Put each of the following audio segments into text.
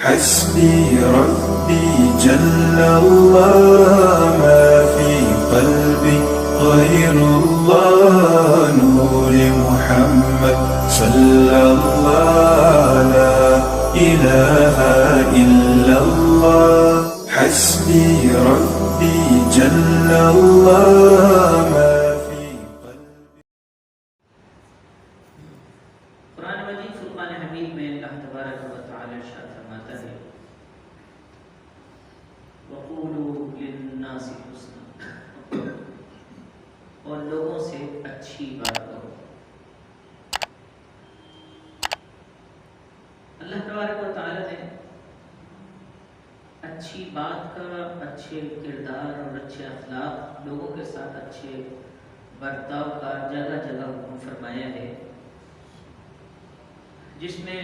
حسبي ربي جل الله ما في قلبي غير الله نور محمد صلى الله لا إله إلا الله حسبي ربي جل الله ما في قلبي. قرآن مجید فرقان حمید میں اللہ تبارک و تعالی ارشاد فرماتا ہے وَقُولُوا لِلنَّاسِ حُسْنًا، اور لوگوں سے اچھی بات کرو. اللہ تبارک و تعالی نے اچھی بات کا، اچھے کردار اور اچھے اخلاق، لوگوں کے ساتھ اچھے برتاؤ کا جگہ جگہ حکم فرمایا ہے، جس میں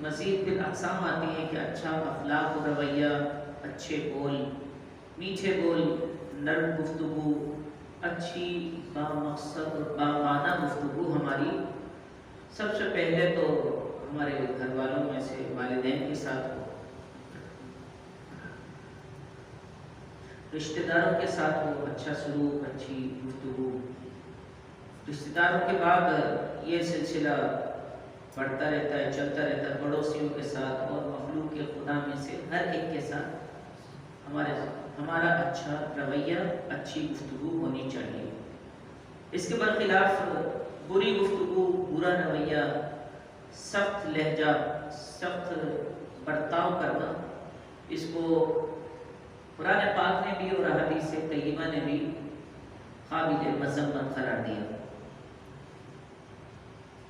مزید بالاقسام آتی ہیں کہ اچھا اخلاق و رویہ، اچھے بول، میٹھے بول، نرم گفتگو، اچھی بامقصد اور بامعنی گفتگو ہماری سب سے پہلے تو ہمارے گھر والوں میں سے والدین کے ساتھ ہو، رشتہ داروں کے ساتھ ہو، اچھا سلوک، اچھی گفتگو. رشتہ داروں کے بعد یہ سلسلہ بڑھتا رہتا ہے، چلتا رہتا ہے پڑوسیوں کے ساتھ اور مخلوق خدا میں سے ہر ایک کے ساتھ ہمارا اچھا رویہ، اچھی گفتگو ہونی چاہیے. اس کے برخلاف بری گفتگو، برا رویہ، سخت لہجہ، سخت برتاؤ کرنا، اس کو قرآن پاک نے بھی اور احادیث طیبہ نے بھی قابل مذمت قرار دیا.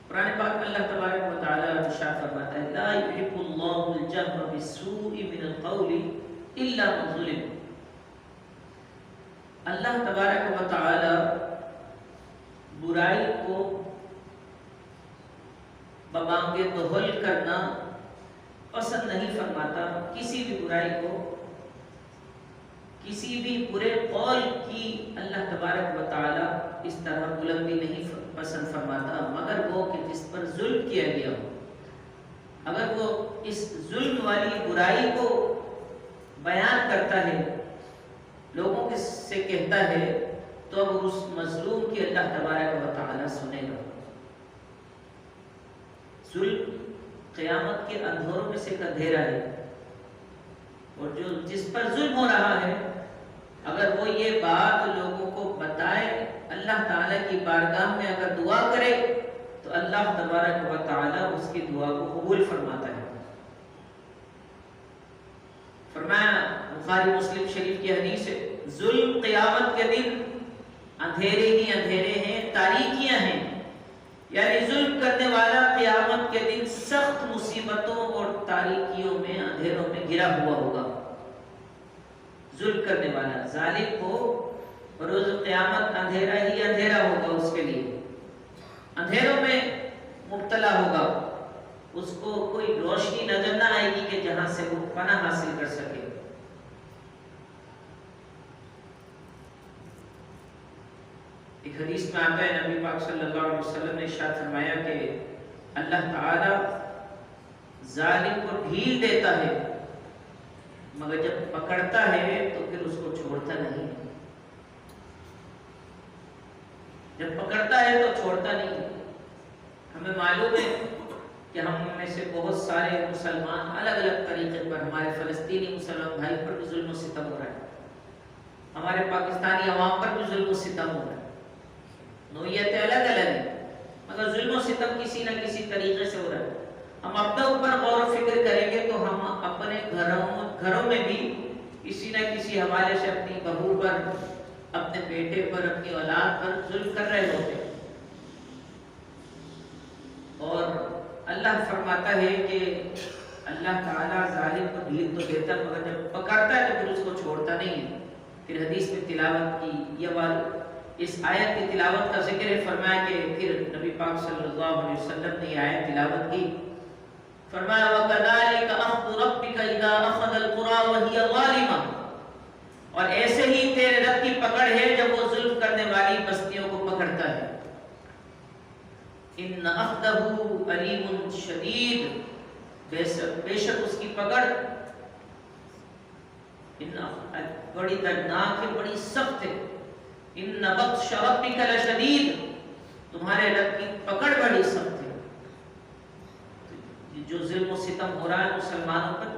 قرآن پاک میں اللہ تبارک و تعالی ارشاد فرماتا ہے لا يحب الله الجهر بالسوء من القول الا من ظلم. اللہ تبارک و تعالی برائی کو ببانگ دہل کرنا پسند نہیں فرماتا. کسی بھی برائی کو، کسی بھی برے قول کی اللہ تبارک و تعالی اس طرح بلندی نہیں پسند فرماتا، مگر وہ کہ جس پر ظلم کیا گیا ہو. اگر وہ اس ظلم والی برائی کو بیان کرتا ہے، لوگوں سے کہتا ہے، تو اب اس مظلوم کی اللہ تبارک و تعالی سنے گا. ظلم قیامت کے اندھیروں میں سے ایک اندھیرا ہے، اور جس پر ظلم ہو رہا ہے اگر وہ یہ بات لوگوں کو بتائے، اللہ تعالیٰ کی بارگاہ میں اگر دعا کرے تو اللہ تبارک و تعالیٰ اس کی دعا کو قبول فرماتا ہے. فرمایا بخاری مسلم شریف کی حدیث ہے ظلم قیامت کے دن اندھیرے ہی اندھیرے ہیں، تاریکیاں ہیں. یعنی ظلم کرنے والا قیامت کے دن سخت مصیبتوں اور تاریکیوں میں، اندھیروں میں گھرا ہوا ہوگا. ظلم کرنے والا ظالم کو روز قیامت اندھیرا ہی اندھیرا ہوگا، اس کے لیے اندھیروں میں مبتلا ہوگا. اس کو کوئی روشنی نظر نہ آئے گی کہ جہاں سے وہ پناہ حاصل کر سکے. ایک حدیث میں آتا ہے نبی پاک صلی اللہ علیہ وسلم نے ارشاد فرمایا کہ اللہ تعالی ظالم کو ڈھیل دیتا ہے، مگر جب پکڑتا ہے تو پھر اس کو چھوڑتا نہیں. جب پکڑتا ہے تو چھوڑتا نہیں. ہمیں معلوم ہے کہ ہم میں سے بہت سارے مسلمان الگ الگ طریقے پر، ہمارے فلسطینی مسلمان بھائی پر بھی ظلم و ستم ہو رہا ہے، ہمارے پاکستانی عوام پر بھی ظلم و ستم ہو رہا ہے. نوعیتیں الگ الگ ہیں، مگر ظلم و ستم کسی نہ کسی طریقے سے ہو رہا ہے. ہم اپنے اوپر غور و فکر کریں گے تو ہم اپنے گھروں میں بھی کسی نہ کسی حوالے سے اپنی بہو پر، اپنے بیٹے پر، اپنی اولاد پر ظلم کر رہے ہوتے ہیں. اور اللہ فرماتا ہے کہ اللہ تعالیٰ ظالم کو ڈھیل تو دیتا، مگر جب پکڑتا ہے تو پھر اس کو چھوڑتا نہیں ہے. پھر حدیث میں تلاوت کی اس آیت کی تلاوت کا ذکر ہے. فرمایا کہ پھر نبی پاک صلی اللہ علیہ وسلم نے یہ آیت تلاوت کی. فرمایا وَكَذَلِكَ أَخْذُ رَبِّكَ إِذَا أَخَذَ الْقُرَىٰ وَهِيَ ظَالِمَةٌ، اور ایسے ہی تیرے رب کی پکڑ ہے جب وہ ظلم کرنے والی بستیوں کو پکڑتا ہے. إِنَّ أَخْذَهُ أَلِيمٌ شَدِيدٌ، بے شک اس کی پکڑ بڑی دردناک ہے، بڑی سخت ہے. ان بطش ربک لشدید، تمہارے رب کی پکڑ بڑی سخت ہے. جو ظلم و ستم ہو رہا ہے مسلمانوں پر،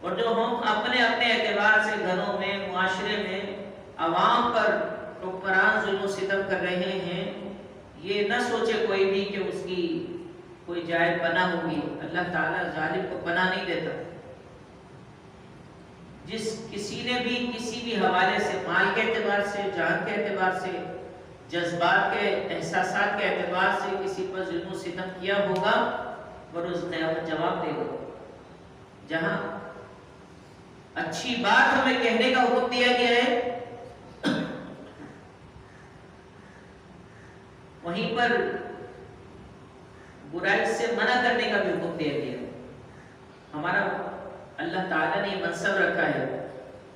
اور جو ہم اپنے اعتبار سے گھروں میں، معاشرے میں عوام پر حکمران ظلم و ستم کر رہے ہیں، یہ نہ سوچے کوئی بھی کہ اس کی کوئی جائز پناہ ہوگی. اللہ تعالیٰ ظالم کو پناہ نہیں دیتا. جس کسی نے بھی کسی بھی حوالے سے، مال کے اعتبار سے، جان کے اعتبار سے، جذبات کے، احساسات کے اعتبار سے کسی پر ظلم و ستم کیا ہوگا، بروز قیامت جواب دے گا. جہاں اچھی بات ہمیں کہنے کا حکم دیا گیا ہے، وہیں پر برائی سے منع کرنے کا بھی حکم دیا گیا ہے. ہمارا اللہ تعالیٰ نے منصب رکھا ہے،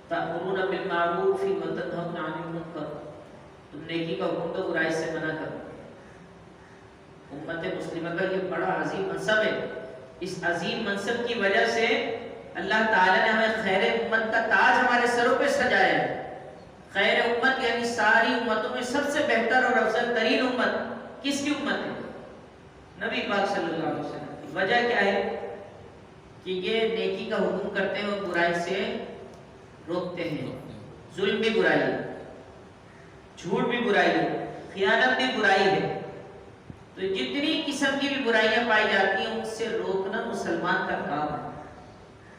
تأمرون بالمعروف وتنہون عن المنکر، تم نیکی کا حکم دو، برائی سے منع کرو. امت مسلمہ کا یہ بڑا عظیم منصب ہے. اس عظیم منصب کی وجہ سے اللہ تعالیٰ نے ہمیں خیر امت کا تاج ہمارے سروں پہ سجایا ہے. خیر امت یعنی ساری امتوں میں سب سے بہتر اور افضل ترین امت کس کی امت ہے؟ نبی پاک صلی اللہ علیہ وسلم کی. وجہ کیا ہے؟ کہ یہ نیکی کا حکم کرتے ہیں اور برائی سے روکتے ہیں. ظلم بھی برائی ہے، جھوٹ بھی برائی ہے، خیانت بھی برائی ہے. تو جتنی قسم کی بھی برائیاں پائی جاتی ہیں ان سے روکنا مسلمان کا کام ہے.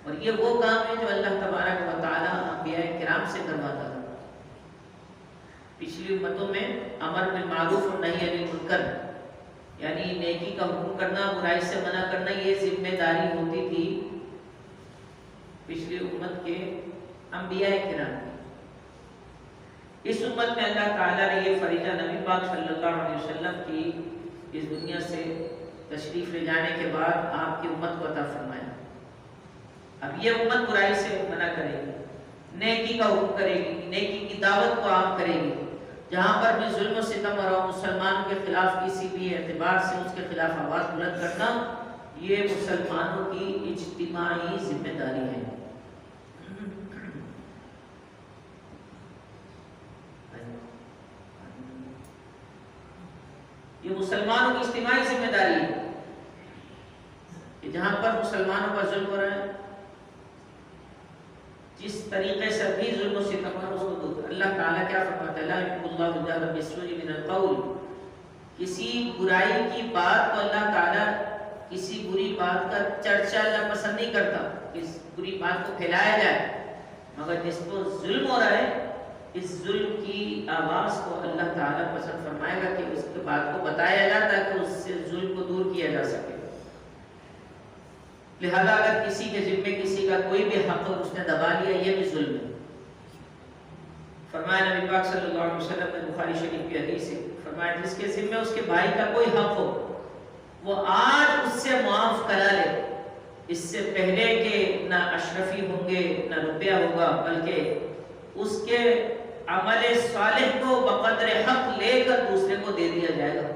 اور یہ وہ کام ہے جو اللہ تبارک و تعالیٰ انبیاء کرام سے کرواتا تھا. پچھلی امتوں میں امر بالمعروف اور نہی عن المنکر، یعنی نیکی کا حکم کرنا، برائی سے منع کرنا، یہ ذمہ داری ہوتی تھی پچھلی امت کے انبیاء کرام کی. اس امت میں اللہ تعالیٰ نے یہ فریضہ نبی پاک صلی اللہ علیہ وسلم کی اس دنیا سے تشریف لے جانے کے بعد آپ کی امت کو عطا فرمایا. اب یہ امت برائی سے منع کرے گی، نیکی کا حکم کرے گی، نیکی کی دعوت کو عام کرے گی. جہاں پر بھی ظلم و ستم اور مسلمانوں کے خلاف کسی بھی اعتبار سے اس کے خلاف آواز بلند کرنا، یہ مسلمانوں کی اجتماعی ذمہ داری ہے. یہ مسلمانوں کی اجتماعی ذمہ داری ہے کہ جہاں پر مسلمانوں پر ظلم ہو رہا ہے، جس طریقے سے بھی ظلم و ستم ہے اس کو دور. اللہ تعالیٰ کیا فرماتا ہے؟ لا يحب اللہ الجهر بالسوء من القول. کسی برائی کی بات کو اللہ تعالیٰ، کسی بری بات کا چرچا اللہ پسند نہیں کرتا، اس بری بات کو پھیلایا جائے. مگر جس کو ظلم ہو رہا ہے، اس ظلم کی آواز کو اللہ تعالیٰ پسند فرمائے گا کہ اس کے بات کو بتایا جائے تاکہ اس سے ظلم کو دور کیا جا سکے. لہذا اگر کسی کے ذمے کسی کا کوئی بھی حق اور اس نے دبا لیا، یہ بھی ظلم ہے. فرمایا نبی پاک صلی اللہ علیہ وسلم نے، بخاری شریف کی حدیث ہے، فرمایا جس کے ذمے اس کے بھائی کا کوئی حق ہو، وہ آج اس سے معاف کرا لے، اس سے پہلے کہ نہ اشرفی ہوں گے نہ روپیہ ہوگا، بلکہ اس کے عمل صالح کو بقدر حق لے کر دوسرے کو دے دیا جائے گا.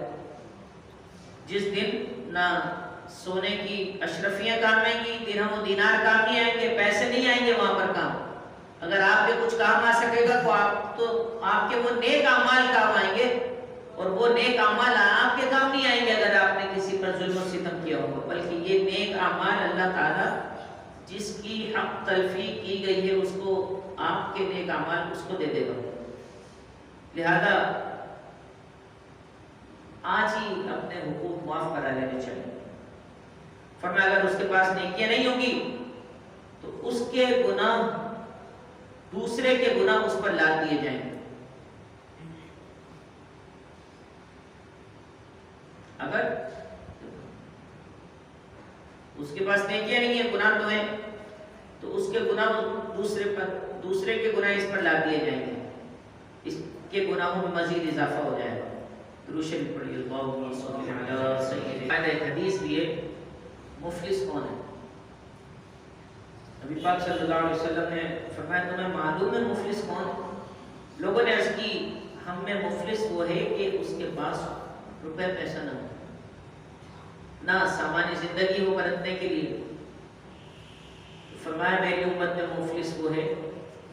جس دن نہ سونے کی اشرفیاں کام آئیں گی، درہم و دینار کام نہیں آئیں گے، پیسے نہیں آئیں گے وہاں پر کام. اگر آپ کے کچھ کام آ سکے گا تو آپ کے وہ نیک اعمال کام آئیں گے، اور وہ نیک اعمال آپ کے کام نہیں آئیں گے اگر آپ نے کسی پر ظلم و ستم کیا ہوگا. بلکہ یہ نیک اعمال اللہ تعالیٰ جس کی حق تلفی کی گئی ہے اس کو، آپ کے نیک اعمال اس کو دے دے گا. لہذا آج ہی اپنے حقوق معاف کرا لینے چاہیے. فرمایا اگر اس کے پاس نیکیاں نہیں ہوں گی تو اس کے گناہ، دوسرے کے گناہ اس پر لاد دیے جائیں گے. اگر اس کے پاس نیکیاں نہیں ہیں، گناہ تو ہیں، تو اس کے گناہ دوسرے کے گناہ اس پر لاد دیے جائیں گے. اس کے گناہوں میں مزید اضافہ ہو جائے گا. درود شریف پڑھیے. اللہم صلی علی سیدنا. ایک حدیث بھی ہے، مفلس کون ہے؟ نبی پاک صلی اللہ علیہ وسلم نے فرمایا تمہیں معلوم ہے مفلس کون ہے؟ لوگوں نے عرض کی ہم میں مفلس وہ ہے کہ اس کے پاس روپے پیسہ نہ ہو، نہ سامان زندگی ہو برتنے کے لیے، فرمایا میری امت میں مفلس وہ ہے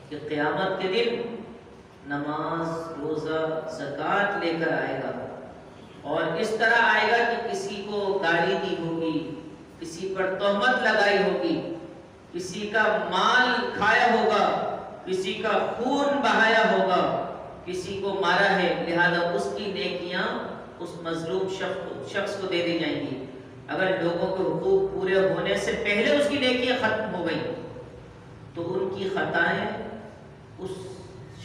کہ قیامت کے دن نماز روزہ زکوٰۃ لے کر آئے گا، اور اس طرح آئے گا کہ کسی کو گالی دی ہوگی، کسی پر تہمت لگائی ہوگی، کسی کا مال کھایا ہوگا، کسی کا خون بہایا ہوگا، کسی کو مارا ہے، لہذا اس کی نیکیاں اس مظلوم شخص کو دے دی جائیں گی۔ اگر لوگوں کے حقوق پورے ہونے سے پہلے اس کی نیکیاں ختم ہو گئی تو ان کی خطائیں اس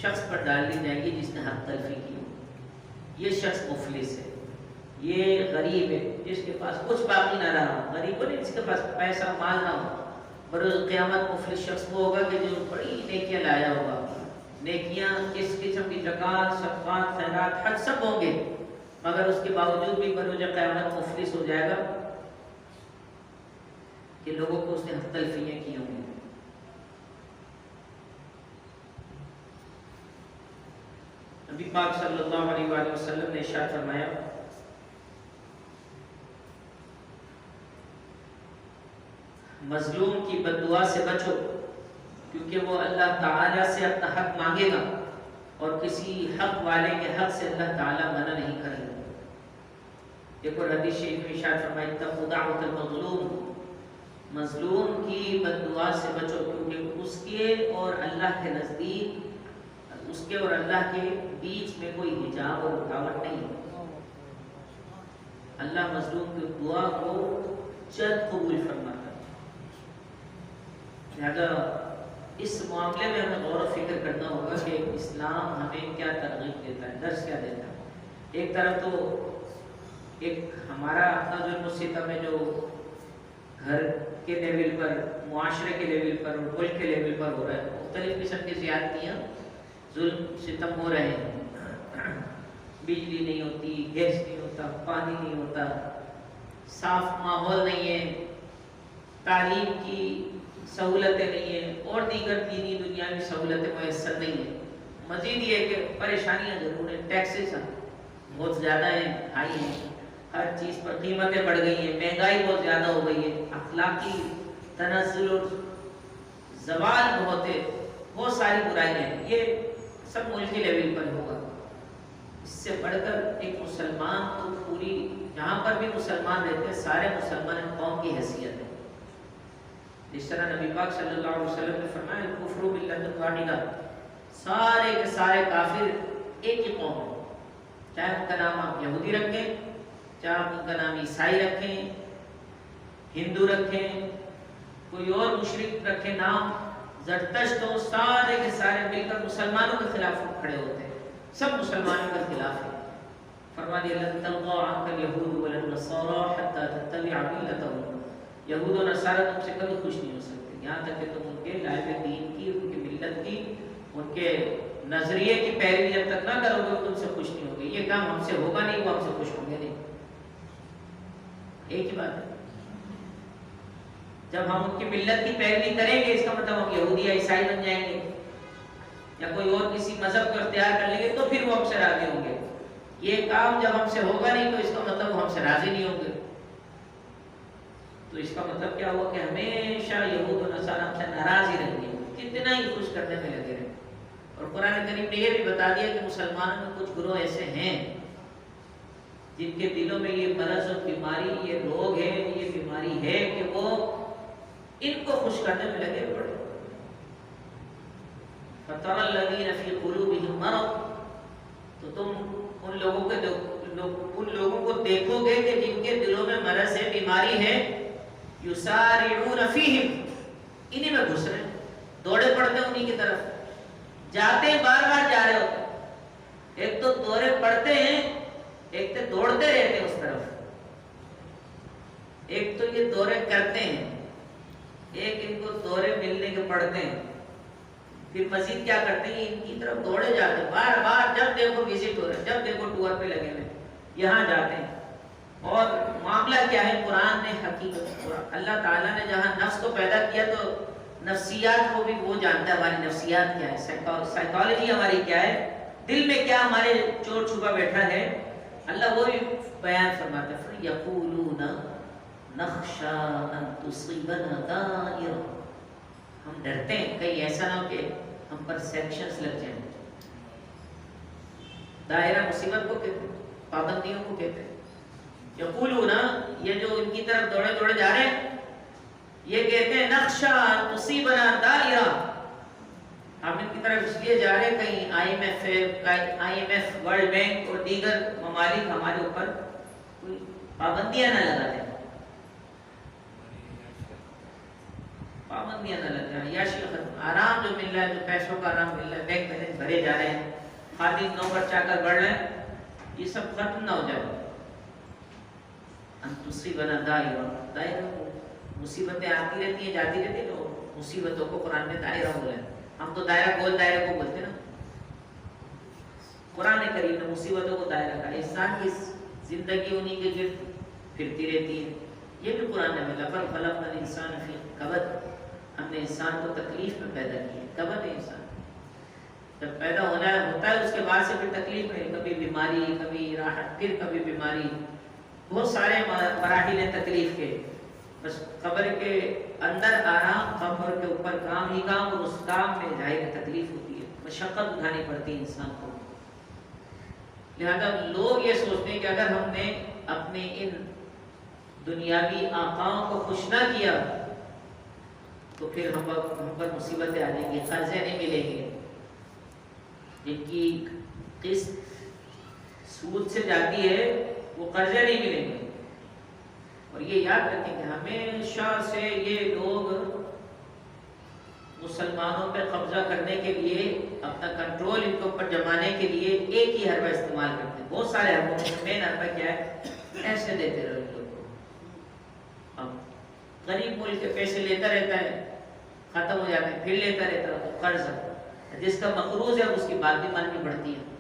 شخص پر ڈال دی جائیں گی جس نے حق تلفی کی ہو۔ یہ شخص مفلس ہے، یہ غریب ہے جس کے پاس کچھ باقی نہ رہا، غریب کو نہیں جس کے پاس پیسہ مال نہ ہو۔ بروز قیامت مفلس شخص وہ ہوگا کہ جو بڑی نیکیاں لایا ہوگا، نیکیاں اس قسم کی زکوٰۃ، صدقات، خیرات، حج سب ہوں گے، مگر اس کے باوجود بھی بروز قیامت مفلس ہو جائے گا کہ لوگوں کو اس نے حق تلفیاں کی ہوں گی۔ نبی پاک صلی اللہ علیہ وآلہ وسلم نے ارشاد فرمایا مظلوم کی بد دعا سے بچو، کیونکہ وہ اللہ تعالیٰ سے اپنا حق مانگے گا اور کسی حق والے کے حق سے اللہ تعالیٰ منع نہیں کرے گا۔ ایک اور حدیث شریف میں ارشاد فرمایا اتقوا دعوۃ المظلوم، مظلوم کی بد دعا سے بچو، کیونکہ اس کے اور اللہ کے نزدیک، اس کے اور اللہ کے بیچ میں کوئی حجاب اور رکاوٹ نہیں ہے۔ اللہ مظلوم کی دعا کو جلد قبول فرماتا ہے۔ لہذا اس معاملے میں ہمیں غور و فکر کرنا ہوگا کہ اسلام ہمیں کیا ترغیب دیتا ہے، درس کیا دیتا ہے۔ ایک طرف تو ایک ہمارا اپنا ظلم و ستم ہے جو گھر کے لیول پر، معاشرے کے لیول پر اور ملک کے لیول پر ہو رہا ہے، مختلف قسم کی زیادتیاں، ظلم ستم ہو رہے ہیں، بجلی نہیں ہوتی، گیس نہیں ہوتا، پانی نہیں ہوتا، صاف ماحول نہیں ہے، تعلیم کی سہولتیں نہیں ہیں اور دیگر دینی دنیاوی سہولتیں میسر نہیں ہیں۔ مزید یہ کہ پریشانیاں ضرور ہیں، ٹیکسز بہت زیادہ ہیں، ہائی ہیں، ہر چیز پر قیمتیں بڑھ گئی ہیں، مہنگائی بہت زیادہ ہو گئی ہے، اخلاقی تنزل اور زوال بہت ہے، بہت ساری برائیاں ہیں۔ یہ سب ملکی لیول پر ہوگا۔ اس سے بڑھ کر ایک مسلمان تو پوری جہاں پر بھی مسلمان رہتے ہیں سارے مسلمان قوم کی حیثیت ہے۔ جس طرح نبی پاک صلی اللہ علیہ وسلم نے فرمایا الکفر ملۃ واحدہ، سارے کے سارے کافر ایک ہی قوم ہے، چاہے ان کا نام آپ یہودی رکھیں، چاہے آپ ان کا نام عیسائی رکھیں، ہندو رکھیں، کوئی اور مشرک رکھیں نام، زرتشت ہو، سارے کے سارے مل کر مسلمانوں کے خلاف کھڑے ہوتے ہیں، سب مسلمانوں کے خلاف ہیں۔ فرما دیا لن ترضى عنك اليهود ولا النصارى حتى تتبع ملتهم، یہود و نصارہ تم سے کبھی خوش نہیں ہو سکتے یہاں تک کہ تم ان کے لائب دین کی، ان کی ملت کی، ان کے نظریے کی پیروی جب تک نہ کرو گے تم سے خوش نہیں ہوگے۔ یہ کام ہم سے ہوگا نہیں، وہ ہم سے خوش ہوں گے نہیں، ایک ہی بات ہے۔ جب ہم ان کی ملت کی پیروی کریں گے اس کا مطلب ہم یہودی یا عیسائی بن جائیں گے یا کوئی اور کسی مذہب کو اختیار کر لیں گے تو پھر وہ ہم سے راضی ہوں گے۔ یہ کام جب ہم سے ہوگا نہیں تو اس کا مطلب وہ ہم سے راضی نہیں ہوں گے۔ تو اس کا مطلب کیا ہوا کہ ہمیشہ یہود و نصارہ ہم سے ناراض ہی رہیں گے، کتنا ہی خوش کرنے میں لگے رہیں۔ اور قرآن کریم نے یہ بھی بتا دیا کہ مسلمانوں میں کچھ گروہ ایسے ہیں جن کے دلوں میں یہ مرض اور بیماری، یہ روگ ہے، یہ بیماری ہے کہ وہ ان کو خوش کرنے میں لگے پڑے۔ فَتَرَى الَّذِينَ فِي قُلُوبِهِم مَرَضٌ، تو تم ان لوگوں کو دیکھو گے کہ جن کے دلوں میں مرض ہے، بیماری ہے، یُسَارِعُونَ فِيهِم، انہی میں گھس رہے ہیں، دوڑے پڑتے ہیں انہی کی طرف، جاتے ہیں بار بار جا رہے ہوتے ہیں۔ ایک تو دورے پڑتے ہیں، ایک تو دوڑتے رہتے ہیں اس طرف، ایک تو یہ دورے کرتے ہیں، ایک ان کو دورے ملنے کے پڑتے ہیں، پھر مزید کیا کرتے ہیں ان کی طرف دوڑے جاتے ہیں، بار بار جب دیکھو وزٹ ہو رہے ہیں، جب دیکھو ٹور پہ لگے ہوئے یہاں جاتے ہیں۔ اور معاملہ کیا ہے، قرآن نے حقیقت، اللہ تعالیٰ نے جہاں نفس کو پیدا کیا تو نفسیات کو بھی وہ جانتا ہے، ہماری نفسیات کیا ہے، سائیکالوجی ہماری کیا ہے، دل میں کیا ہمارے چور چھپا بیٹھا ہے، اللہ وہ بھی بیان فرماتا ہے۔ یقولون نخشى ان تصیبنا دائرہ، ہم ڈرتے ہیں کہیں ایسا نہ ہو کہ ہم پر سینکشنز لگ جائیں. دائرہ مصیبت کو کہتے ہیں, پابندیوں کو کہتے ہیں. یقولون, یہ جو ان کی طرف دوڑے دوڑے جا رہے ہیں, یہ کہتے ہیں نخشا تصیبنا دائرہ, ہم ان کی طرف اس لیے جا رہے ہیں کہیں I M F, World Bank اور دیگر ممالک ہمارے اوپر کوئی پابندیاں نہ لگا دیں, پابندیاں نہ لگ جائیں. یا آرام جو مل رہا ہے, جو پیسوں کا آرام مل رہا ہے, بینک بیلنس بھرے جا رہے ہیں, خادم نوکر چاکر بڑھ رہے ہیں, یہ سب ختم نہ ہو جائے. ان تصیبنا دائرہ, دائرہ مصیبتیں آتی رہتی ہیں جاتی رہتی ہیں, تو مصیبتوں کو قرآن میں دائرہ بولا ہے. ہم تو دائرہ گول دائرہ کو بولتے ہیں نا, قرآن کریم نے مصیبتوں کو دائرہ کہا. انسان کی زندگی انہی کے گرد پھرتی رہتی ہے. یہ بھی قرآن نے بولا فخلقنا الانسان فی کبد, ہم نے انسان کو تکلیف میں پیدا کیا. کبد ہے انسان, جب پیدا ہوتا ہے اس کے بعد سے پھر تکلیف ہے, کبھی بیماری, کبھی راحت, پھر کبھی بیماری, بہت سارے مراحل ہیں تکلیف کے. بس قبر کے اندر آرام, قبر کے اوپر کام ہی کام, اور اس کام میں ظاہر تکلیف ہوتی ہے, مشقت اٹھانی پڑتی ہے انسان کو. لہذا لوگ یہ سوچتے ہیں کہ اگر ہم نے اپنے ان دنیاوی آقاؤں کو خوش نہ کیا تو پھر ہم پر مصیبتیں آ جائیں گی, قرضے نہیں ملیں گے, جن کی قسط سود سے جاتی ہے وہ قرضے نہیں ملیں گے. اور یہ یاد رکھیں کہ ہمیشہ سے یہ لوگ مسلمانوں پہ قبضہ کرنے کے لیے, اپنا کنٹرول ان کے اوپر جمانے کے لیے ایک ہی حربہ استعمال کرتے ہیں. بہت سارے حربوں میں مین حربہ کیا ہے, ایسے دیتے رہو ان لوگوں کو. اب غریب ملک کے پیسے لیتا رہتا ہے, ختم ہو جاتے ہیں, پھر لیتا رہتا ہے, قرض, جس کا مقروض ہے اس کی بات بھی ماننی پڑتی ہے.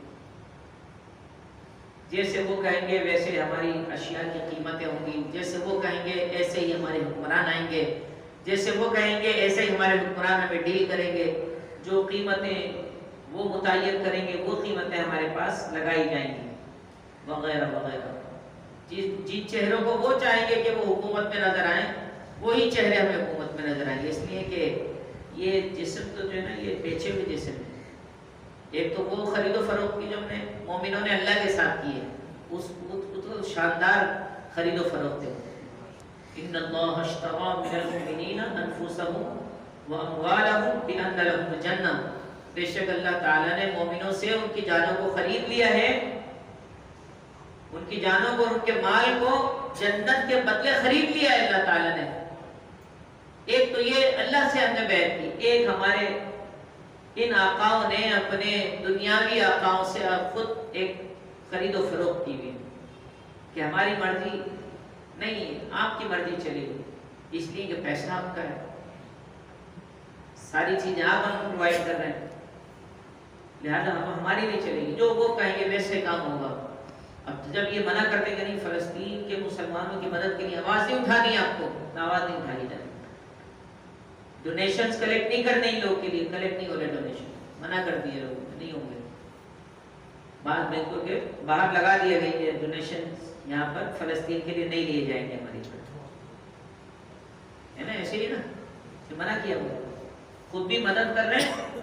جیسے وہ کہیں گے ویسے ہماری اشیاء کی قیمتیں ہوں گی, جیسے وہ کہیں گے ایسے ہی ہمارے حکمران آئیں گے, جیسے وہ کہیں گے ایسے ہی ہمارے حکمران ہمیں ڈیل کریں گے, جو قیمتیں وہ متعین کریں گے وہ قیمتیں ہمارے پاس لگائی جائیں گی, وغیرہ وغیرہ. جن چہروں کو وہ چاہیں گے کہ وہ حکومت میں نظر آئیں, وہی چہرے ہمیں حکومت میں نظر آئیں گے. اس لیے کہ یہ جسم تو جو ہے نا, یہ بیچے ہوئے جسم ہے. ایک تو وہ خرید و فروخت کی جو ہم نے مومنوں نے اللہ کے ساتھ کی ہے, اس تو شاندار خرید و فروخت ہے. ان اللہ اشتری من المؤمنین انفسهم واموالهم بان لهم الجنہ, بے شک اللہ تعالیٰ نے مومنوں سے ان کی جانوں کو خرید لیا ہے, ان کی جانوں کو, ان کے مال کو جنت کے بدلے خرید لیا ہے اللہ تعالیٰ نے. ایک تو یہ اللہ سے ہم نے بیعت کی, ایک ہمارے ان آقاؤں نے اپنے دنیاوی آقاؤں سے خود ایک خرید و فروخت کی ہوئی کہ ہماری مرضی نہیں ہے, آپ کی مرضی چلے گی, اس لیے کہ پیسہ آپ کا ہے, ساری چیزیں آپ ہم پرووائڈ کر رہے ہیں, لہذا ہماری نہیں چلے گی, جو وہ کہیں گے ویسے کام ہوگا. اب جب یہ منع کرتے کہ نہیں, فلسطین کے مسلمانوں کی مدد کے لیے آواز نہیں اٹھانی, آپ کو آواز نہیں اٹھانی جائے, ڈونیشنز کلیکٹ نہیں کرنے ان لوگ کے لیے, کلیکٹ نہیں ہو رہے ڈونیشن, منع کر دیے لوگ, نہیں ہوں گے. بعض بینکوں کے باہر لگا دیے گئے کہ ڈونیشنز یہاں پر فلسطین کے لیے نہیں لیے جائیں گے ہماری طرف, ہے نا, ایسے ہی نا, منع کیا ہوا. خود بھی مدد کر رہے ہیں,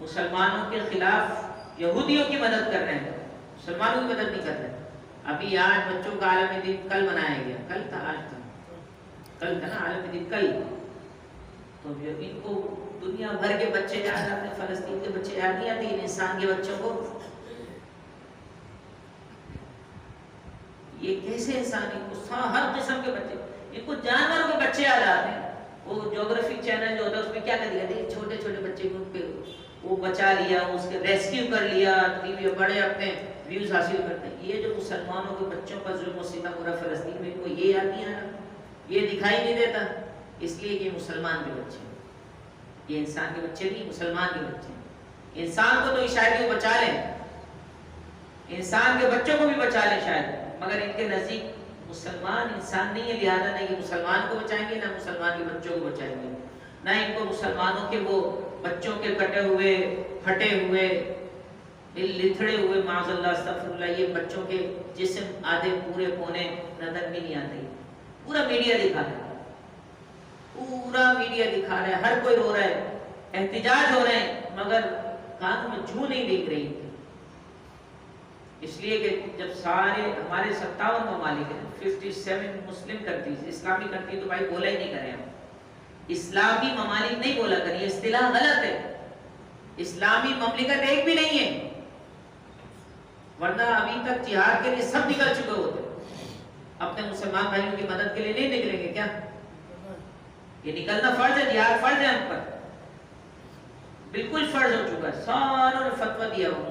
مسلمانوں کے خلاف یہودیوں کی مدد کر رہے ہیں, مسلمانوں کی مدد نہیں کر رہے. ابھی آج بچوں کا عالمی دن کل منایا گیا, کل تھا, آج تھا, کل تھا نا عالمی دن, کل. تو ان کو دنیا بھر کے بچے یاد آتے ہیں, فلسطین کے بچے یاد نہیں آتے, ان انسان کے بچوں کو. یہ کیسے انسان, ان کو ہر قسم کے بچے, ان کو جانوروں کے بچے یاد آتے ہیں. وہ جیوگرافی چینل جو ہوتا ہے اس میں کیا کر دیا تھا, چھوٹے چھوٹے بچے کو ان پہ وہ بچا لیا, اس کے ریسکیو کر لیا, ٹی وی بڑے اپنے ویوز حاصل کرتے ہیں. یہ جو مسلمانوں کے بچوں پر ظلم و ستم ہو رہا فلسطین میں, ان کو یہ یاد نہیں آ رہا, یہ دکھائی نہیں دیتا, اس لیے کہ مسلمان کے بچے, یہ انسان کے بچے نہیں, مسلمان کے بچے. انسان کو تو شاید وہ بچا لیں, انسان کے بچوں کو بھی بچا لیں شاید, مگر ان کے نزدیک مسلمان انسان نہیں ہے, لہذا نہ یہ مسلمان کو بچائیں گے, نہ مسلمان کے بچوں کو بچائیں گے, نہ ان کو مسلمانوں کے وہ بچوں کے کٹے ہوئے, پھٹے ہوئے, لتھڑے ہوئے, معاذ اللہ استغفر اللہ, یہ بچوں کے جسم آدھے پورے پونے نظر بھی نہیں آتے. پورا میڈیا دکھا ہے, پورا میڈیا دکھا رہا ہے، ہر کوئی رو رہا ہے، احتجاج ہو رہے ہیں، مگر کانوں میں جوں نہیں دیکھ رہی. اس لیے کہ جب سارے ہمارے 57 ممالک ہیں، 57 مسلم کنٹریز، اسلامی کنٹری تو بھائی بولا ہی نہیں کریں ہم. اسلامی ممالک نہیں بولا کریں، یہ اصطلاح غلط ہے. اسلامی مملکت ایک بھی نہیں ہے، ورنہ ابھی تک جہاد کے لیے سب نکل چکے ہوتے. اپنے مسلمان بھائیوں کی مدد کے لیے نہیں نکلیں گے کیا؟ یہ نکلنا فرض ہے، جہاد فرض ہے ہم پر، بالکل فرض ہو چکا ہے. ساروں نے فتویٰ دیا ہوا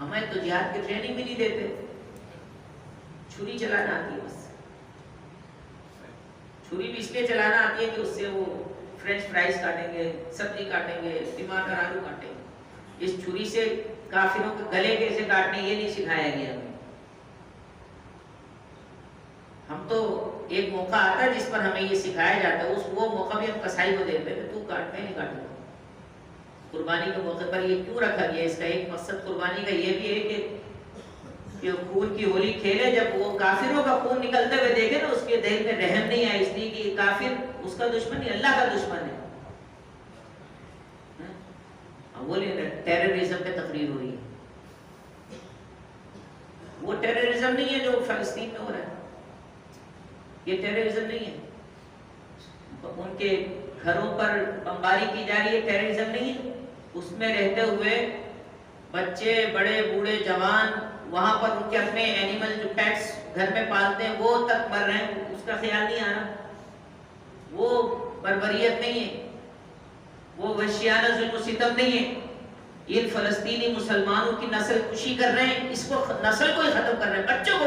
ہمیں تو جہاد کی ٹریننگ بھی نہیں دیتے. چھری چلانا آتی ہے، بس چھری بھی اس لیے چلانا آتی ہے کہ اس سے وہ فرینچ فرائز کاٹیں گے، سبزی کاٹیں گے، ٹماٹر آلو کاٹیں گے. اس چھری سے کافروں کے گلے کیسے کاٹنے یہ نہیں سکھایا گیا ہمیں. ہم تو ایک موقع آتا ہے جس پر ہمیں یہ سکھایا جاتا ہے، وہ موقع بھی ہم کسائی کو دیتے ہیں کہ تو کاٹ میں نہیں کاٹوں. قربانی کے موقع پر یہ کیوں رکھا گیا؟ اس کا ایک مقصد قربانی کا یہ بھی ہے کہ خون کی ہولی کھیلے، جب وہ کافروں کا خون نکلتے ہوئے دیکھے نا، اس کے دل میں رحم نہیں آئے، اس لیے کہ کافر اس کا دشمن نہیں، اللہ کا دشمن ہے. بولے ٹیررزم پہ تقریر ہو رہی ہے، وہ ٹیررزم نہیں ہے جو فلسطین میں ہو رہا ہے. یہ ٹیررزم نہیں ہے. ان کے گھروں پر بمباری کی جا رہی ہے، ٹیررزم نہیں ہے. اس میں رہتے ہوئے بچے، بڑے، بوڑھے، جوان، وہاں پر ان کے اپنے اینیمل جو پیٹس گھر میں پالتے ہیں وہ تک مر رہے ہیں، اس کا خیال نہیں آ رہا. وہ بربریت نہیں ہے، وہ وحشیانہ ظلم و ستم نہیں ہے. ان فلسطینی مسلمانوں کی نسل کشی کر رہے ہیں، اس کو نسل کو ہی ختم کر رہے ہیں، بچوں کو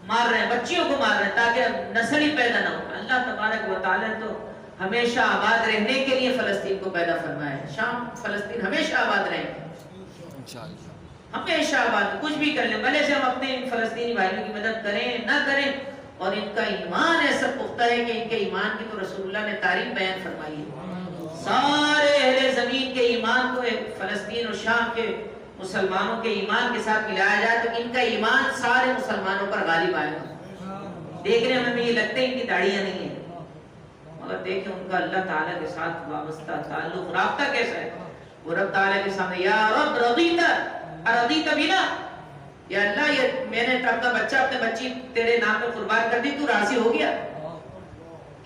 مار رہے ہیں، بچیوں کو مار رہے ہیں تاکہ نسل ہی پیدا نہ ہو. اللہ تبارک و تعالیٰ تو ہمیشہ آباد رہنے کے لیے فلسطین کو پیدا فرمایا ہے. شام فلسطین ہمیشہ آباد رہیں گے، ہمیشہ آباد. کچھ بھی کر لیں، بھلے سے ہم اپنے فلسطینی بھائیوں کی مدد کریں نہ کریں، اور ان کا ایمان ایسا پختہ ہے کہ ان کے ایمان کی تو رسول اللہ نے تعریف بیان فرمائی ہے. سارے اہل زمین کے ایمان کو فلسطین اور شام کے مسلمانوں کے ایمان کے ساتھ ملایا جائے تو ان کا ایمان سارے مسلمانوں پر غالب آئے گا. دیکھنے میں یہ لگتا ہے ان کی داڑیاں نہیں ہیں، مگر دیکھیں ان کا اللہ تعالیٰ کے ساتھ وابستہ تعلق، رابطہ کیسا ہے. وہ رب تعالیٰ کے سامنے یا رب رضیت ارضیت بنا، یا اللہ یہ میں نے اپنا بچہ، اپنے بچی تیرے نام پہ قربان کر دی، تو راضی ہو گیا.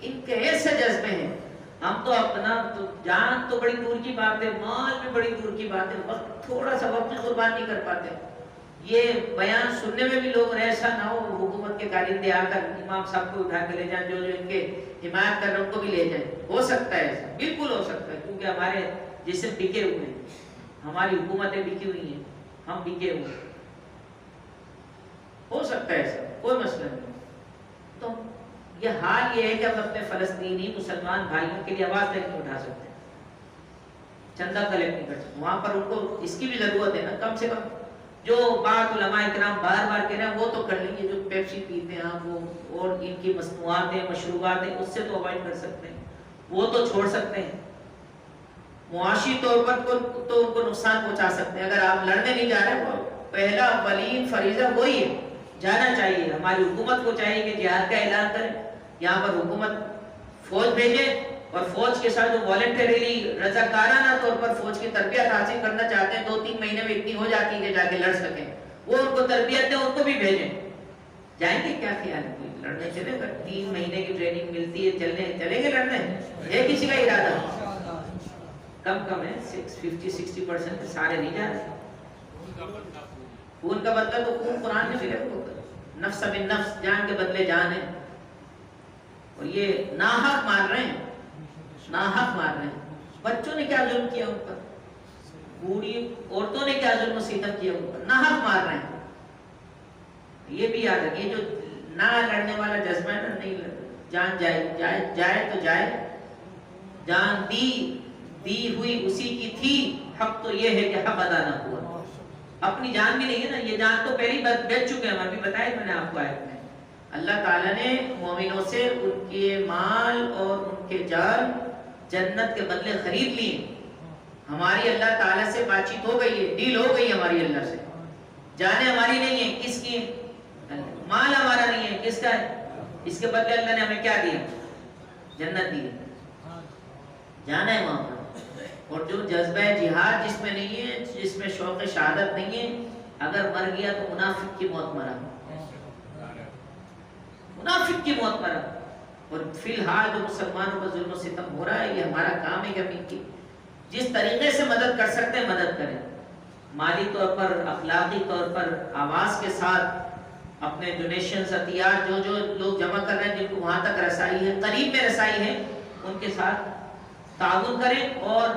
ان کے ایسے جذبے ہیں. ہم تو اپنا تو جان تو بڑی دور کی بات ہے، مال بھی بڑی دور کی بات ہے، وقت تھوڑا سا وقت بھی قربان نہیں کر پاتے. یہ بیان سننے میں بھی لوگ ایسا نہ ہو حکومت کے کارندے آ کر امام صاحب کو اٹھا کے لے جائیں، جو ان کے حمایت کر رہے ہیں ان کو بھی لے جائیں. ہو سکتا ہے ایسا، بالکل ہو سکتا ہے، کیونکہ ہمارے جسم بکے ہوئے ہیں، ہماری حکومتیں بکی ہوئی ہیں، ہم بکے ہوئے ہیں. ہو سکتا ہے ایسا، کوئی مسئلہ نہیں. تو یہ حال یہ ہے کہ ہم اپنے فلسطینی مسلمان بھائیوں کے لیے آواز نہیں اٹھا سکتے، چندہ کلیکٹ نہیں کر سکتے. وہاں پر ان کو اس کی بھی ضرورت ہے نا، کم سے کم جو بات علماء اکرام بار بار کہہ رہے ہیں وہ تو کر لیں گے. جو پیپسی پیتے ہیں وہ اور ان کی مصنوعات ہیں، مشروبات ہیں، اس سے تو اوائڈ کر سکتے ہیں، وہ تو چھوڑ سکتے ہیں. معاشی طور پر تو ان کو نقصان پہنچا سکتے ہیں. اگر آپ لڑنے نہیں جا رہے، وہ پہلا اولین فریضہ وہی ہے، جانا چاہیے. ہماری حکومت کو چاہیے کہ جہاد کا اعلان کرے. یہاں پر حکومت فوج بھیجے اور فوج کے ساتھ جو والنٹریلی رضاکارانہ طور پر فوج کی تربیت حاصل کرنا چاہتے ہیں، 2-3 مہینے میں اتنی ہو جاتی ہے کہ جا کے لڑ سکیں، وہ ان کو تربیت دیں، ان کو بھی بھیجیں. جائیں گے کیا خیال ہے؟ کوئی لڑنے چلے گا؟ 3 مہینے کی ٹریننگ ملتی ہے، چلیں گے لڑنے؟ ہے کسی کا ارادہ؟ کم ہے، 50-60% سارے نہیں جا رہے. خون کا بدلہ تو خون قرآن میں ملے گا، نفس بن نفس، جان کے بدلے جان ہے. اور یہ ناحق مار رہے ہیں، ناحق مار رہے ہیں. بچوں نے کیا ظلم کیا ان پر؟ بوڑھی عورتوں نے کیا ظلم و ستم کیا ان پر؟ ناحق مار رہے ہیں. یہ بھی یاد رکھیے، جو نہ لڑنے والا جذبہ ہے نا، نہیں جان جائے تو جائے. جان دی ہوئی اسی کی تھی، حق تو یہ ہے کہ حق ادا نہ ہوا. اپنی جان بھی نہیں ہے نا، یہ جان تو پہلے ہی بیچ چکے ہیں. ہم ابھی بتایا میں نے آپ کو آیت میں، اللہ تعالیٰ نے مومنوں سے ان کے مال اور ان کے جان جنت کے بدلے خرید لیے. ہماری اللہ تعالیٰ سے بات چیت ہو گئی ہے، ڈیل ہو گئی ہماری اللہ سے. جانیں ہماری نہیں ہیں، کس کی ہیں؟ مال ہمارا نہیں ہے، کس کا ہے؟ اس کے بدلے اللہ نے ہمیں کیا دیا؟ جنت دی ہے، جانا ہے وہاں پر۔ اور جو جذبہ جہاد جس میں نہیں ہے، جس میں شوق شہادت نہیں ہے، اگر مر گیا تو منافق کی موت مرا، منافق کی موت مرا۔ اور فی الحال جو مسلمانوں پر ظلم و ستم ہو رہا ہے، یہ ہمارا کام ہے کہ ہم ان کی جس طریقے سے مدد کر سکتے ہیں مدد کریں، مالی طور پر، اخلاقی طور پر، آواز کے ساتھ، اپنے ڈونیشنز، عطیات جو لوگ جمع کر رہے ہیں، جن کو وہاں تک رسائی ہے، قریب میں رسائی ہے، ان کے ساتھ تعاون کریں۔ اور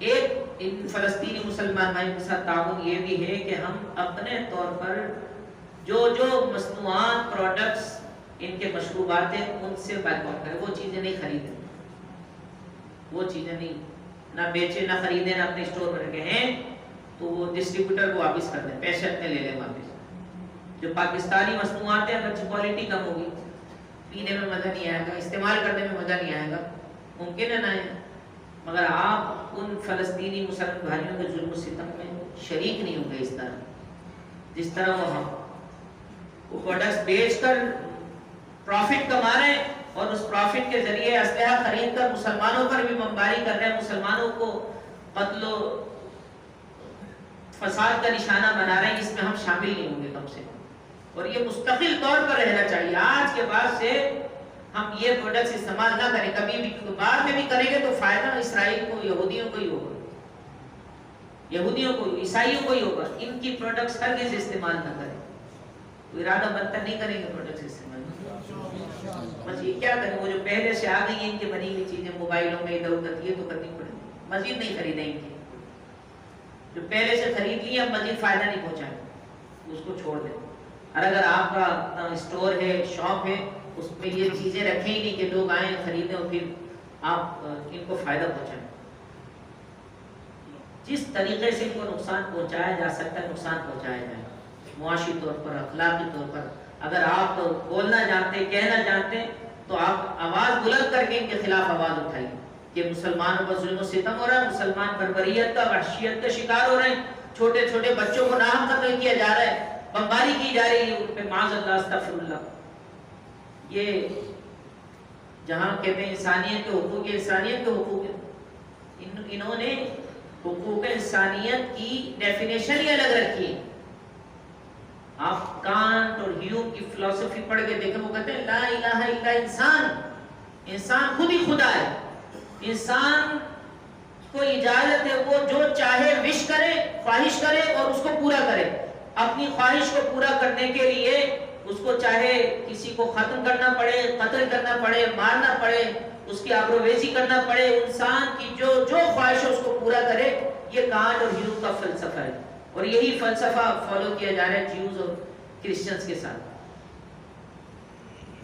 ایک ان فلسطینی مسلمان بھائیوں کے ساتھ تعاون یہ بھی ہے کہ ہم اپنے طور پر جو مصنوعات، پروڈکٹس، ان کے مشروبات ہیں، ان سے بائیکاٹ کریں، وہ چیزیں نہیں خریدیں، وہ چیزیں نہیں، نہ بیچیں، نہ خریدیں، نہ اپنے اسٹور میں رکھیں ہیں تو وہ ڈسٹریبیوٹر کو واپس کر دیں، پیسے اپنے لے لیں واپس۔ جو پاکستانی مصنوعات ہیں، اگر کوالٹی کم ہوگی، پینے میں مزہ نہیں آئے گا، استعمال کرنے میں مزہ نہیں آئے گا، ممکن ہے نا ہے، مگر آپ ان فلسطینی مسلمان بھائیوں کے ظلم و ستم میں شریک نہیں ہوں گے اس طرح جس طرح وہ پروڈکٹس بیچ کر پروفٹ کما رہے ہیں، اور اس پروفٹ کے ذریعے اسلحہ خرید کر مسلمانوں پر بھی بمباری کر رہے ہیں، مسلمانوں کو قتل و فساد کا نشانہ بنا رہے ہیں، اس میں ہم شامل نہیں ہوں گے کم سے کم۔ اور یہ مستقل طور پر رہنا چاہیے، آج کے بعد سے ہم یہ پروڈکٹس استعمال نہ کریں، کبھی بھی بعد میں بھی کریں گے تو فائدہ اسرائیل کو، یہودیوں کو ہی ہوگا، یہودیوں کو، عیسائیوں کو ہی ہوگا۔ ان کی پروڈکٹس ہرگز استعمال نہ کریں، ارادہ بنتا نہیں کریں گے پروڈکٹس استعمال، بس یہ کیا کریں، وہ جو پہلے سے آ گئی ہیں ان کی بنی ہوئی چیزیں موبائلوں میں ادھر ادھر، یہ تو کرنی پڑے گی، مزید نہیں خریدیں ان کی، جو پہلے سے خرید لی اب مزید فائدہ نہیں پہنچائیں، اس کو چھوڑ دیں۔ اور اگر آپ کا اسٹور ہے، شاپ ہے، اس میں یہ چیزیں رکھیں ہی نہیں کہ لوگ آئیں خریدیں اور پھر آپ ان کو فائدہ پہنچائیں۔ جس طریقے سے ان کو نقصان پہنچایا جا سکتا ہے نقصان پہنچایا جائے، معاشی طور پر، اخلاقی طور پر۔ اگر آپ بولنا جانتے ہیں، کہنا جانتے ہیں تو آپ آواز بلند کر کے ان کے خلاف آواز اٹھائیے کہ مسلمانوں پر ظلم و ستم ہو رہا ہے، مسلمان بربریت کا، وحشیت کا شکار ہو رہے ہیں، چھوٹے چھوٹے بچوں کو ناحق قتل کیا جا رہا ہے، بمباری کی جا رہی ہے ان پہ، معاذ اللہ، استغفر اللہ۔ یہ جہاں کہتے ہیں انسانیت کے حقوق، انسانیت کے حقوق ہیں، انہوں نے حقوق انسانیت کی ڈیفینیشن ہی الگ رکھی ہے۔ آپ کانٹ اور ہیوم کی فلسفی پڑھ کے دیکھیں، وہ کہتے ہیں لا الہ الا انسان، انسان خود ہی خدا ہے، انسان کو اجازت ہے وہ جو چاہے وش کرے، خواہش کرے اور اس کو پورا کرے، اپنی خواہش کو پورا کرنے کے لیے اس کو چاہے کسی کو ختم کرنا پڑے، قتل کرنا پڑے، مارنا پڑے، اس کی آبروریزی کرنا پڑے، انسان کی جو خواہش ہے اس کو پورا کرے، یہ کانٹ اور ہیوم کا فلسفہ ہے۔ اور یہی فلسفہ فالو کیا جا رہا ہے جیوز اور کرسچنز کے ساتھ۔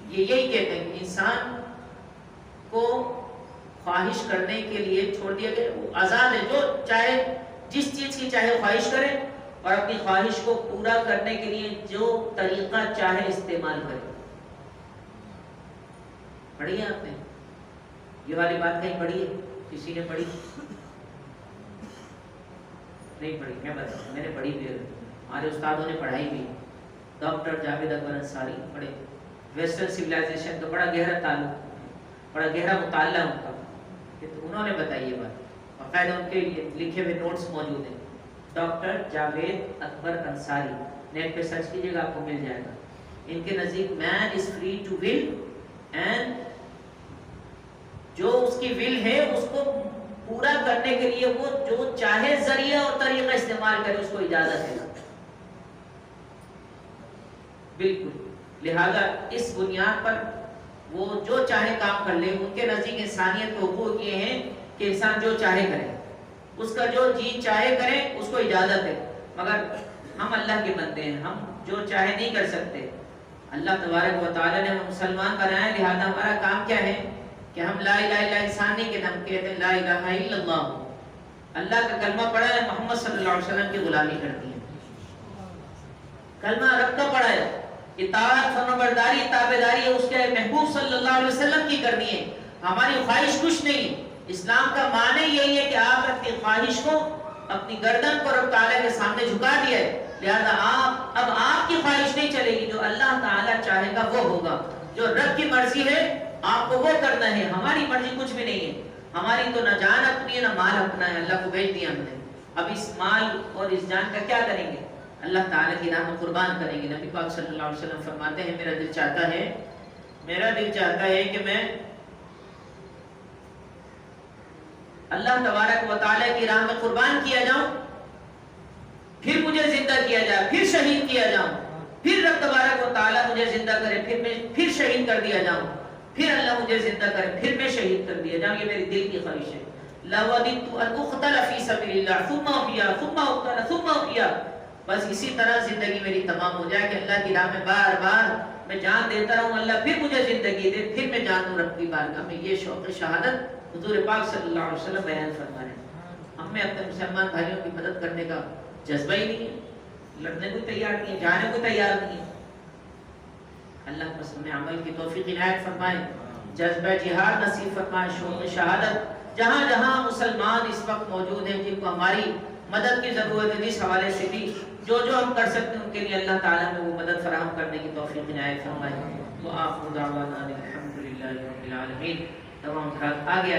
یہ یہی کہتے ہیں کہ انسان کو خواہش کرنے کے لیے چھوڑ دیا گیا، وہ آزاد ہے، جو چاہے جس چیز کی چاہے خواہش کرے، اور اپنی خواہش کو پورا کرنے کے لیے جو طریقہ چاہے استعمال کرے۔ پڑھی ہے آپ نے یہ والی بات؟ کہیں پڑھی ہے؟ کسی نے پڑھی؟ نہیں پڑھی؟ میں بتاؤں، میں نے پڑھی بھی ہے، ہمارے استادوں نے پڑھائی بھی، ڈاکٹر جاوید اکبر انصاری پڑھے، ویسٹرن سویلائزیشن کا بڑا گہرا تعلق، بڑا گہرا مطالعہ ان کا، انہوں نے بتائی یہ بات، باقاعدہ ان کے لکھے ہوئے نوٹس موجود ہیں۔ ڈاکٹر جاوید اکبر انصاری، نیٹ پہ سرچ کیجیے گا آپ کو مل جائے گا۔ ان کے نزدیک man is free to will, and جو اس کی ول ہے اس کو پورا کرنے کے لیے وہ جو چاہے ذریعہ اور طریقہ استعمال کرے، اس کو اجازت ہے، بالکل۔ لہذا اس بنیاد پر وہ جو چاہے کام کر لے۔ ان کے نزدیک انسانیت کے حقوق یہ ہیں کہ انسان جو چاہے کرے، اس کا جو جی چاہے کرے، اس کو اجازت ہے، مگر ہم اللہ کے بندے ہیں، ہم جو چاہے نہیں کر سکتے۔ اللہ تبارک و تعالیٰ نے ہم مسلمان بنائے، لہذا ہمارا کام کیا ہے کہ ہم لا الہ الا انسان نہیں کہتے، ہم کہتے ہیں لا الہ الا اللہ، اللہ کا کلمہ پڑھا ہے، محمد صلی اللہ علیہ وسلم کی غلامی کرتی ہے، کلمہ رب کا پڑھا ہے، اطاعت، فرمانبرداری، تابعداری اس کے محبوب صلی اللہ علیہ وسلم کی کرنی ہے، ہماری خواہش کچھ نہیں۔ اسلام کا معنی یہی ہے کہ آپ اپنی خواہش کو، اپنی گردن کو رب تعالیٰ کے سامنے جھکا دیا ہے، لہذا اب آپ کی خواہش نہیں چلے گی، جو اللہ تعالیٰ چاہے گا وہ ہوگا، جو رب کی مرضی ہے آپ کو وہ کرنا ہے، ہماری مرضی کچھ بھی نہیں ہے، ہماری تو نہ جان اپنی ہے نہ مال اپنا ہے، اللہ کو بھیج دیا ہم نے، اب اس مال اور اس جان کا کیا کریں گے؟ اللہ تعالیٰ کی راہ میں قربان کریں گے۔ نبی پاک صلی اللہ علیہ وسلم فرماتے ہیں میرا دل چاہتا ہے کہ میں اللہ تبارک و تعالیٰ کی راہ میں قربان کیا جاؤں، پھر مجھے زندہ کیا جائے، پھر شہید کیا جاؤں، پھر رب تبارک و تعالیٰ مجھے زندہ کرے، پھر شہید کر دیا جاؤں، پھر اللہ مجھے زندہ کرے، پھر میں شہید کر دیا جاؤں۔ یہ میری دل کی خواہش ہے۔ لَوَدِدْتُ أَنْ أُقْتَلَ فِي سَبِيلِ اللَّهِ ثُمَّ أُحْيَا ثُمَّ أُقْتَلَ ثُمَّ أُحْيَا، بس اسی طرح زندگی میری تمام ہو جائے کہ اللہ کی راہ میں بار بار میں جان دیتا رہوں، اللہ پھر مجھے زندگی دے، پھر میں جان دوں رب کی بارگاہ میں۔ یہ شوق شہادت حضور پاک صلی اللہ علیہ وسلم بیان فرما رہے ہیں۔ ہم میں اپنے مسلمان بھائیوں کی مدد کرنے کا جذبہ ہی نہیں ہے، لڑنے کو تیار نہیں ہے، جانے کو تیار نہیں ہے۔ اللہ بس ہمیں عمل کی توفیق عنایت فرمائے، جذبہ جہاد نصیب فرمائے، شوق شہادت جہاں جہاں مسلمان اس وقت موجود ہیں جن کو ہماری مدد کی ضرورت ہے، جس حوالے سے بھی جو ہم کر سکتے ہیں ان کے لیے اللہ تعالیٰ میں وہ مدد فراہم کرنے کی توفیق عنایت فرمائے۔ وآخر دعوانا الحمدللہ رب العالمین۔ تمام آگے